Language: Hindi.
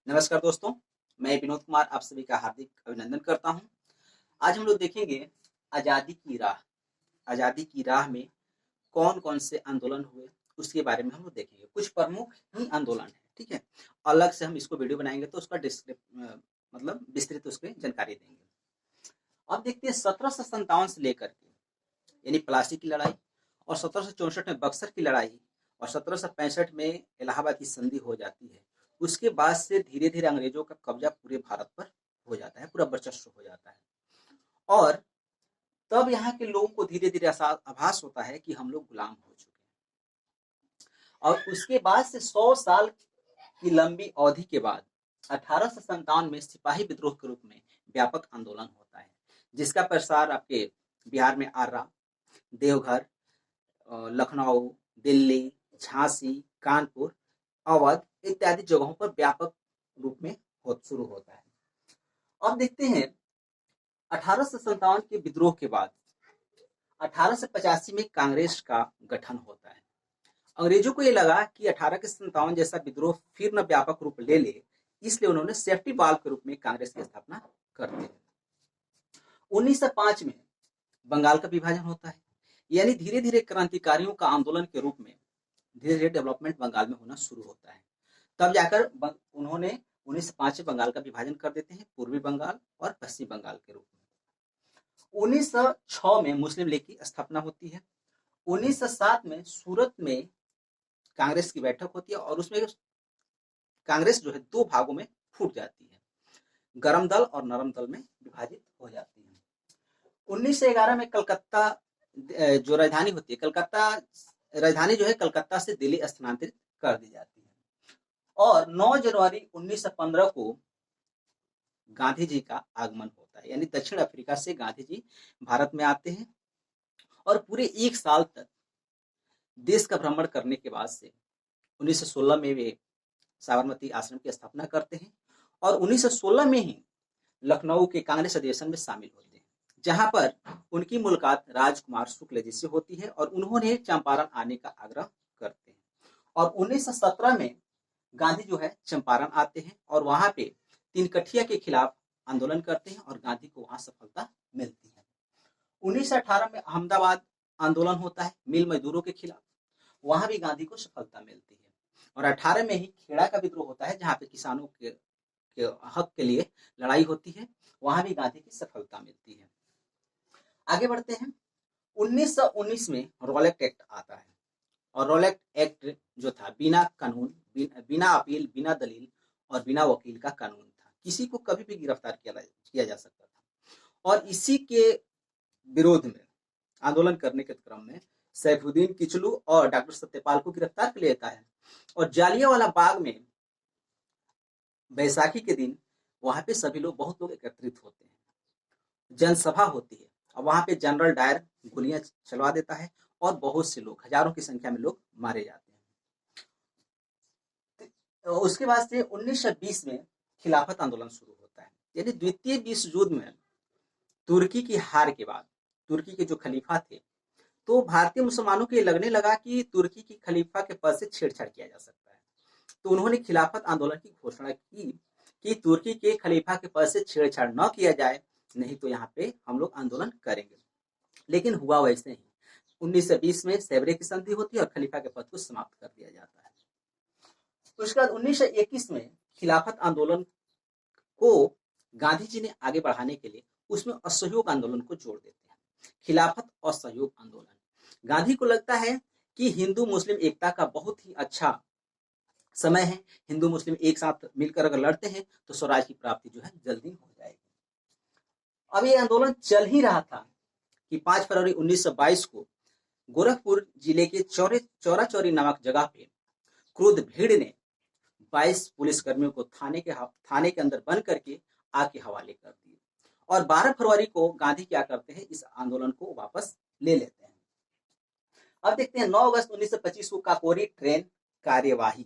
नमस्कार दोस्तों, मैं विनोद कुमार आप सभी का हार्दिक अभिनंदन करता हूं। आज हम लोग देखेंगे आज़ादी की राह। आज़ादी की राह में कौन-कौन से आंदोलन हुए, उसके बारे में हम लोग देखेंगे। कुछ प्रमुख ही आंदोलन हैं, ठीक है? अलग से हम इसको वीडियो बनाएँगे तो उसका मतलब विस्तृत उसकी जानकारी देंगे। अब देखते हैं 1757 से लेकर के यानी प्लासी की लड़ाई और 1764 में बक्सर की लड़ाई और 1765 में इलाहाबाद की संधि हो जाती है। उसके बाद से धीरे-धीरे अंग्रेजों का कब्जा पूरे भारत पर हो जाता है, पूरा वर्चस्व हो जाता है। और तब यहाँ के लोगों को धीरे-धीरे आभास होता है कि हम लोग गुलाम हो चुके हैं। और उसके बाद से 100 साल की लंबी अवधि के बाद 1857 में सिपाही विद्रोह के रूप में व्यापक आंदोलन होता है, जिसका प्रसार आपके बिहार में आरा, देवघर, लखनऊ, दिल्ली, झांसी, कानपुर, अवध इत्यादि जगहों पर व्यापक रूप में शुरू होता है। अब देखते हैं 1857 के विद्रोह के बाद 1885 में कांग्रेस का गठन होता है। अंग्रेजों को यह लगा कि 1857 जैसा विद्रोह फिर न व्यापक रूप ले ले, इसलिए उन्होंने सेफ्टी वाल्व के रूप में कांग्रेस की स्थापना करते हैं। 1905 में बंगाल का विभाजन होता है, यानी धीरे धीरे क्रांतिकारियों का आंदोलन के रूप में धीरे धीरे डेवलपमेंट बंगाल में होना शुरू होता है। तब जाकर उन्होंने 1905 में बंगाल का विभाजन कर देते हैं, पूर्वी बंगाल और पश्चिमी बंगाल के रूप में। 1906 में मुस्लिम लीग की स्थापना होती है। 1907 में सूरत में कांग्रेस की बैठक होती है और उसमें कांग्रेस जो है दो भागों में फूट जाती है, गरम दल और नरम दल में विभाजित हो जाती है। 1911 में कलकत्ता जो राजधानी होती है, राजधानी जो है कलकत्ता से दिल्ली स्थानांतरित कर दी जाती है। और 9 जनवरी 1915 को गांधी जी का आगमन होता है, यानी दक्षिण अफ्रीका से गांधी जी भारत में आते हैं और पूरे एक साल तक देश का भ्रमण करने के बाद से 1916 में वे साबरमती आश्रम की स्थापना करते हैं और 1916 में ही लखनऊ के कांग्रेस अधिवेशन में शामिल होते हैं, जहां पर उनकी मुलाकात राजकुमार शुक्ल जी से होती है और उन्होंने चंपारण आने का आग्रह करते हैं। और 1917 में गांधी जो है चंपारण आते हैं और वहां पे तीन कठिया के खिलाफ आंदोलन करते हैं और गांधी को वहां सफलता मिलती है। 1918 में अहमदाबाद आंदोलन होता है मिल मजदूरों के खिलाफ, वहां भी गांधी को सफलता मिलती है। और 18 में ही खेड़ा का विद्रोह होता है, जहां पे किसानों के हक के लिए लड़ाई होती है, वहां भी गांधी की सफलता मिलती है। आगे बढ़ते हैं। 1919 में रॉलेट एक्ट आता है और रॉलेट एक्ट जो था बिना कानून, बिना अपील, बिना दलील और बिना वकील का कानून था। किसी को कभी भी गिरफ्तार किया जा सकता था। और इसी के विरोध में आंदोलन करने के क्रम में सैफुद्दीन किचलू और डॉक्टर सत्यपाल को गिरफ्तार कर लेता है और जालियांवाला बाग में बैसाखी के दिन वहां पे सभी लोग, बहुत लोग एकत्रित होते हैं, जनसभा होती है और वहां पे जनरल डायर गोलियां चलवा देता है और बहुत से लोग, हजारों की संख्या में लोग मारे जाते हैं। तो उसके बाद से 1920 में खिलाफत आंदोलन शुरू होता है, यानी द्वितीय विश्व युद्ध में तुर्की की हार के बाद तुर्की के जो खलीफा थे, तो भारतीय मुसलमानों को ये लगने लगा कि तुर्की की खलीफा के पद से छेड़छाड़ किया जा सकता है। तो उन्होंने खिलाफत आंदोलन की घोषणा की कि तुर्की के खलीफा के पद से छेड़छाड़ न किया जाए, नहीं तो यहाँ पे हम लोग आंदोलन करेंगे। लेकिन हुआ वैसे ही। 1920 में सेवरे की संधि होती है और खलीफा के पद को समाप्त कर दिया जाता है। उसके बाद 1921 में खिलाफत आंदोलन को गांधी जी ने आगे बढ़ाने के लिए उसमें असहयोग आंदोलन को जोड़ देते हैं। खिलाफत असहयोग आंदोलन, गांधी को लगता है कि हिंदू मुस्लिम एकता का बहुत ही अच्छा समय है, हिंदू मुस्लिम एक साथ मिलकर अगर लड़ते हैं तो स्वराज की प्राप्ति जो है जल्दी हो जाएगी। अब ये आंदोलन चल ही रहा था कि 5 फरवरी 1922 को गोरखपुर जिले के चौरा चौरी नामक जगह पे क्रुद्ध भीड़ ने 22 पुलिसकर्मियों को थाने के अंदर बंद करके आग के हवाले कर दिए और 12 फरवरी को गांधी क्या करते हैं, इस आंदोलन को वापस ले लेते हैं। अब देखते हैं 9 अगस्त 1925 को काकोरी ट्रेन कार्यवाही,